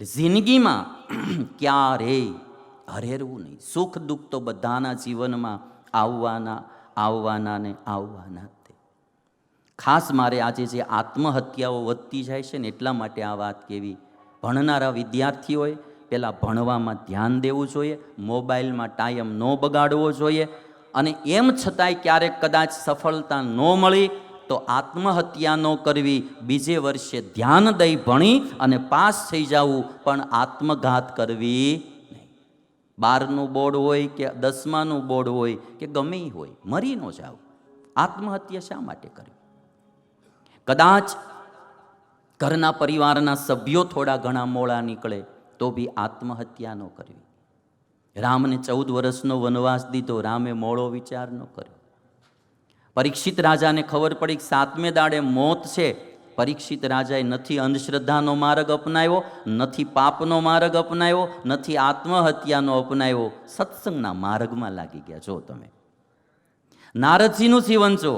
જિંદગીમાં ક્યારેય હરેરવું નહીં. સુખ દુઃખ તો બધાના જીવનમાં આવવાના ને આવવાના જ તે. ખાસ મારે આજે જે આત્મહત્યાઓ વધતી જાય છે ને એટલા માટે આ વાત કહેવી. ભણનારા વિદ્યાર્થીઓએ પહેલાં ભણવામાં ધ્યાન દેવું જોઈએ, મોબાઈલમાં ટાઈમ ન બગાડવો જોઈએ. અને એમ છતાંય ક્યારેક કદાચ સફળતા ન મળી તો આત્મહત્યા ન કરવી, બીજે વર્ષે ધ્યાન દઈ ભણી અને પાસ થઈ જવું, પણ આત્મઘાત કરવી નહીં. 12નું બોર્ડ હોય કે 10માનું બોર્ડ હોય કે ગમે એ હોય, મરી ન જાવ. આત્મહત્યા શા માટે કરવી? કદાચ ઘરના પરિવારના સભ્યો થોડા ઘણા મોડા નીકળે તો બી આત્મહત્યા ન કરવી. રામને 14 વર્ષનો વનવાસ દીધો, રામે મોડો વિચાર ન કર્યો. પરીક્ષિત રાજાને ખબર પડી કે 7મે દાડે મોત છે. પરીક્ષિત રાજાએ નથી અંધશ્રદ્ધાનો માર્ગ અપનાવ્યો, નથી પાપનો માર્ગ અપનાવ્યો, નથી આત્મહત્યાનો અપનાવ્યો, સત્સંગના માર્ગમાં લાગી ગયા. જો તમે નારદજીનું જીવન જો,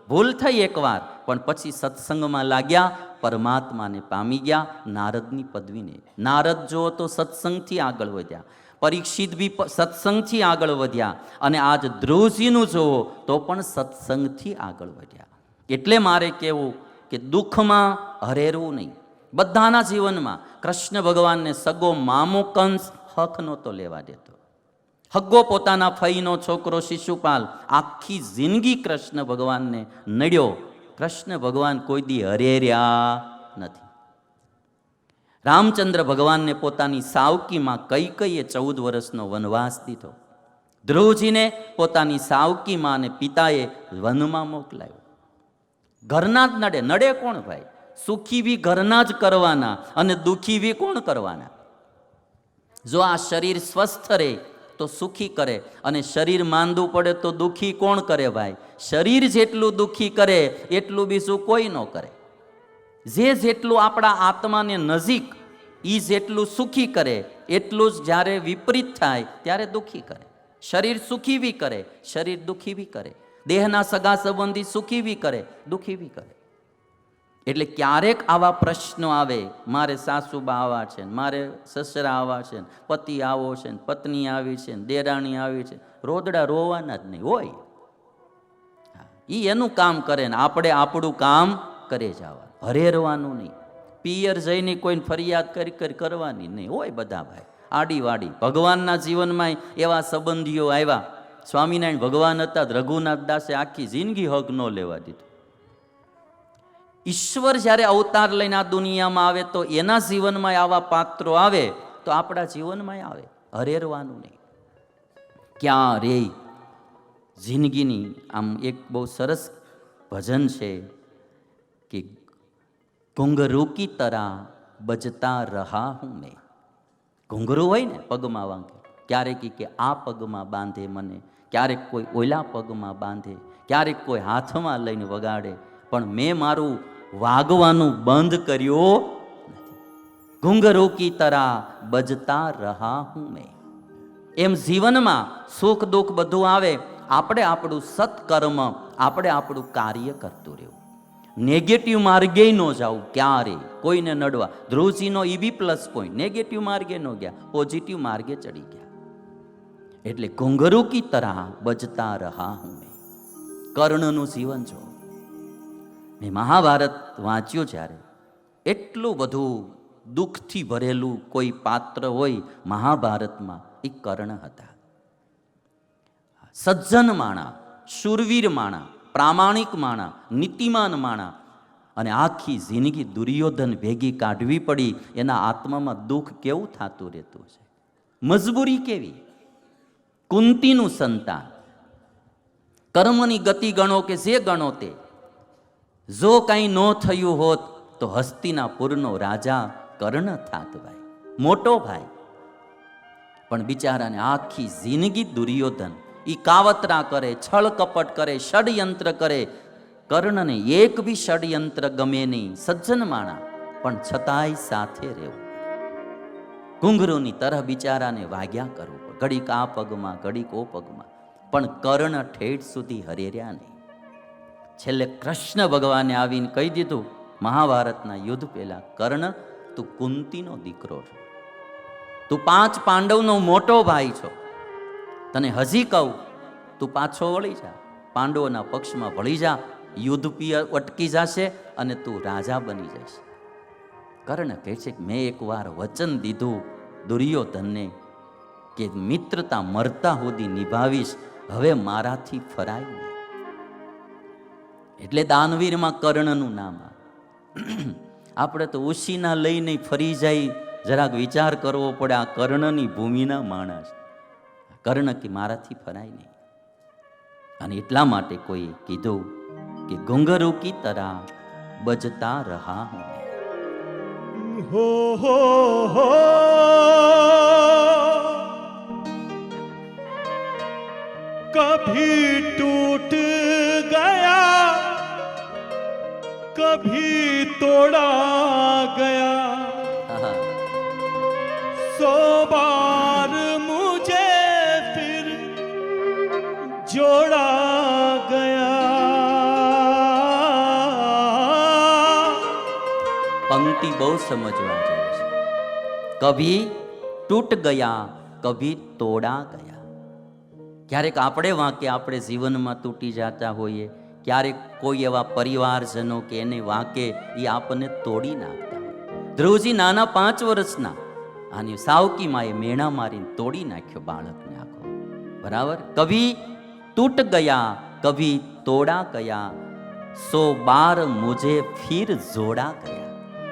ભૂલ થઈ એકવાર, પણ પછી સત્સંગમાં લાગ્યા, પરમાત્માને પામી ગયા, નારદની પદવીને. નારદ જો તો સત્સંગથી આગળ વધ્યા, પરીક્ષિત બી સત્સંગથી આગળ વધ્યા, અને આજ ધ્રુવજીનું જોવો તો પણ સત્સંગથી આગળ વધ્યા. એટલે મારે કહેવું કે દુઃખમાં હરેરવું નહીં. બધાના જીવનમાં કૃષ્ણ ભગવાનને સગો મામો કંસ હક નહોતો લેવા દેતો. હગ્ગો પોતાના ફઈનો છોકરો શિશુપાલ આખી જિંદગી કૃષ્ણ ભગવાનને નડ્યો. કૃષ્ણ ભગવાન કોઈ દી હરેર્યા નથી. રામચંદ્ર ભગવાનને પોતાની સાવકીમાં કૈકેયીએ 14 વર્ષનો વનવાસ દીધો. ધ્રુવજીને પોતાની સાવકીમાં અને પિતાએ વનમાં મોકલાયો. ઘરના જ નડે કોણ ભાઈ? સુખી બી ઘરના જ કરવાના અને દુઃખી બી કોણ કરવાના? જો આ શરીર સ્વસ્થ રહે તો સુખી કરે, અને શરીર માંદું પડે તો દુઃખી કોણ કરે ભાઈ? શરીર જેટલું દુઃખી કરે એટલું બીજું કોઈ ન કરે. જેટલું આપણા આત્માને નજીક એ જેટલું સુખી કરે એટલું જ જ્યારે વિપરીત થાય ત્યારે દુઃખી કરે. શરીર સુખી બી કરે, શરીર દુઃખી બી કરે. દેહના સગા સંબંધી સુખી બી કરે, દુઃખી બી કરે. એટલે ક્યારેક આવા પ્રશ્નો આવે, મારે સાસુબા આવા છે, મારે સસરા આવા છે, પતિ આવો છે, પત્ની આવી છે, દેરાણી આવી છે, રોદડા રોવાના જ નહીં હોય. એ એનું કામ કરે ને આપણે આપણું કામ કરે જવા, હરેરવાનું નહીં. પિયર જઈને કોઈને ફરિયાદ કરી કરવાની નહીં હોય. બધા ભાઈ આડી વાડી. ભગવાનના જીવનમાં એવા સંબંધીઓ આવ્યા. સ્વામિનારાયણ ભગવાન હતા, રઘુનાથ દાસે આખી જિંદગી હક ન લેવા દીધું. ઈશ્વર જ્યારે અવતાર લઈને આ દુનિયામાં આવે તો એના જીવનમાં આવા પાત્રો આવે તો આપણા જીવનમાં આવે. હરેરવાનું નહીં ક્યાં રે. જિંદગીની આમ એક બહુ સરસ ભજન છે કે ઘુંઘરૂ કી તરા બજતા રહા હું મેં. ઘુંઘરું હોય ને પગમાં વાંકે, ક્યારેક કે આ પગમાં બાંધે મને, ક્યારેક કોઈ ઓલા પગમાં બાંધે, ક્યારેક કોઈ હાથમાં લઈને વગાડે, પણ મેં મારું વાગવાનું બંધ કર્યું નથી. ઘુંઘરૂ કી તરા બજતા રહા હું મેં. એમ જીવનમાં સુખ દુઃખ બધું આવે, આપણે આપણું સત્કર્મ, આપણે આપણું કાર્ય કરતું રહેવું. નેગેટિવ માર્ગે ન જવું ક્યારે, કોઈને નડવા. ધ્રુવજીનો ઈ બી પ્લસ પોઈન્ટ, નેગેટિવ માર્ગે ન ગયા, પોઝિટિવ માર્ગે ચડી ગયા. એટલે ઘુંઘરૂ કી તરહ બજતા રહા હું મેં. કર્ણનું જીવન જો, મેં મહાભારત વાંચ્યું જ્યારે, એટલું બધું દુઃખથી ભરેલું કોઈ પાત્ર હોય મહાભારતમાં, એ કર્ણ હતા. સજ્જન માણા, શૂરવીર માણા, પ્રામાણિક માણા, નીતિમાન માણા, અને આખી જિંદગી દુર્યોધન ભેગી કાઢવી પડી. એના આત્મામાં દુઃખ કેવું થતું રહેતું છે, મજબૂરી કેવી. કુંતીનું સંતાન, કર્મની ગતિ ગણો કે જે ગણો તે, જો કાંઈ ન થયું હોત તો હસ્તિનાપુરનો રાજા કર્ણ થાત ભાઈ, મોટો ભાઈ. પણ બિચારાને આખી જિંદગી દુર્યોધન એ કાવતરા કરે, છળ કપટ કરે, ષડયંત્ર કરે. કર્ણને એક બી ષડયંત્ર ગમે નહીં, સજ્જન માણા, પણ છતાંય સાથે રહેવું. ઘુંઘરૂની તરહ બિચારાને વાગ્યા કરવું, ઘડીક આ પગમાં ઘડીક ઓ પગમાં, પણ કર્ણ ઠેઠ સુધી હરેર્યા નહીં. છેલ્લે કૃષ્ણ ભગવાને આવીને કહી દીધું મહાભારતના યુદ્ધ પહેલા, કર્ણ તું કુંતીનો દીકરો છો, તું 5 પાંડવનો મોટો ભાઈ છો, તને હજી કહું, તું પાછો વળી જા, પાંડવોના પક્ષમાં વળી જા, યુદ્ધ અટકી જશે અને તું રાજા બની જશે. કર્ણ કહે છે કે મેં એકવાર વચન દીધું દુર્યોધનને કે મિત્રતા મરતા સુધી નિભાવીશ, હવે મારાથી ફરાય નહીં. એટલે દાનવીરમાં કર્ણનું નામ આવે. આપણે તો ઉશીના લઈને ફરી જાય, જરાક વિચાર કરવો પડે, આ કર્ણની ભૂમિના માણસ. કર્ણ કે મારાથી ફરાય નહીં. અને એટલા માટે કોઈ કીધું કે ઘુંઘરૂ કી તરા બજતા રહા હું हो कभी टूट गया कभी तोड़ा गया 100 बार मुझे फिर जोड़ा गया. પંક્તિ બહુ સમજવા જેવી છે. કભી તૂટ ગયા કભી તોડા ગયા. ક્યારેક આપણે વાંકે આપણે જીવનમાં તૂટી જતા હોઈએ, ક્યારેક કોઈ એવા પરિવારજનો કે એને વાંકે એ આપણને તોડી નાખતા હોય. ધ્રુવજી નાના 5 વર્ષના, આની સાવકી માએ મેણા મારીને તોડી નાખ્યો બાળકને આખો. બરાબર. કભી તૂટ ગયા કભી તોડા ગયા, 100 બાર મુझे ફિર જોડા ગયા.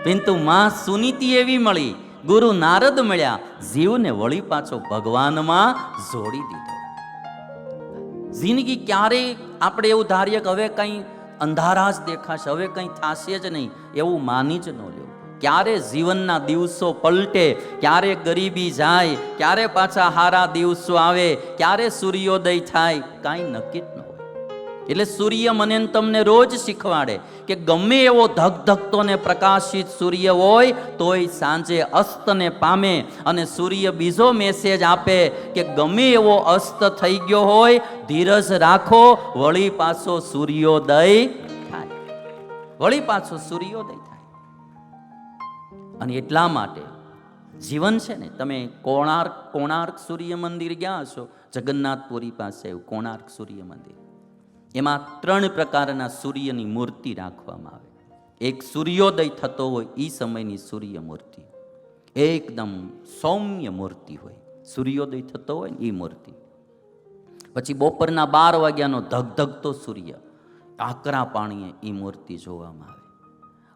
પરંતુ માં સુનીતિ એવી મળી, ગુરુ નારદ મળ્યા, જીવને વળી પાછો ભગવાનમાં જોડી દીધો. જિંદગી ક્યારેય આપણે એવું ધારીએ કે હવે કંઈ અંધારા જ દેખાશે, હવે કંઈ થશે જ નહીં, એવું માની જ ન લ્યો. ક્યારે જીવનના દિવસો પલટે, ક્યારે ગરીબી જાય, ક્યારે પાછા હારા દિવસો આવે, ક્યારે સૂર્યોદય થાય, કાંઈ નક્કી જ ન હોય. એટલે સૂર્ય મને તમને રોજ શીખવાડે કે ગમે એવો ધગધગતો ને પ્રકાશિત સૂર્ય હોય તોય સાંજે અસ્તને પામે. અને સૂર્ય બીજો મેસેજ આપે કે ગમે એવો અસ્ત થઈ ગયો હોય, ધીરજ રાખો, વળી પાછો સૂર્યોદય થાય, વળી પાછો સૂર્યોદય થાય. અને એટલા માટે જીવન છે ને, તમે કોણાર્ક સૂર્ય મંદિર ગયા હશો, જગન્નાથપુરી પાસે કોણાર્ક સૂર્ય મંદિર, એમાં 3 પ્રકારના સૂર્યની મૂર્તિ રાખવામાં આવે. એક સૂર્યોદય થતો હોય એ સમયની સૂર્ય મૂર્તિ, એકદમ સૌમ્ય મૂર્તિ હોય, સૂર્યોદય થતો હોય ને એ મૂર્તિ. પછી બપોરના 12 વાગ્યાનો ધગધગતો સૂર્ય, આકરા પાણીએ એ મૂર્તિ જોવામાં આવે.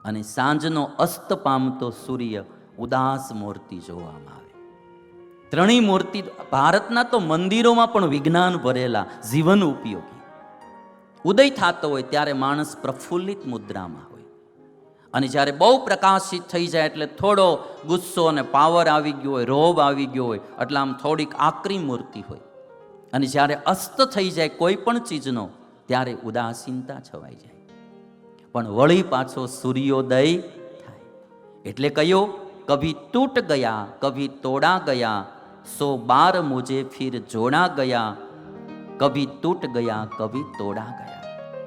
અને સાંજનો અસ્ત પામતો સૂર્ય, ઉદાસ મૂર્તિ જોવામાં આવે. 3 મૂર્તિ ભારતના તો મંદિરોમાં પણ વિજ્ઞાન ભરેલા, જીવન ઉપયોગી. ઉદય થતો હોય ત્યારે માણસ પ્રફુલ્લિત મુદ્રામાં હોય, અને જ્યારે બહુ પ્રકાશિત થઈ જાય એટલે થોડો ગુસ્સો અને પાવર આવી ગયો હોય, રોબ આવી ગયો હોય, એટલે આમ થોડીક આકરી મૂર્તિ હોય. અને જ્યારે અસ્ત થઈ જાય કોઈ પણ ચીજનો, ત્યારે ઉદાસીનતા છવાઈ જાય. પણ વળી પાછો સૂર્યોદય થાય. એટલે કયો, કભી તૂટ ગયા કભી તોડા ગયા, 100 બાર મુझे ફિર જોડા ગયા, કભી તૂટ ગયા કભી તોડા ગયા.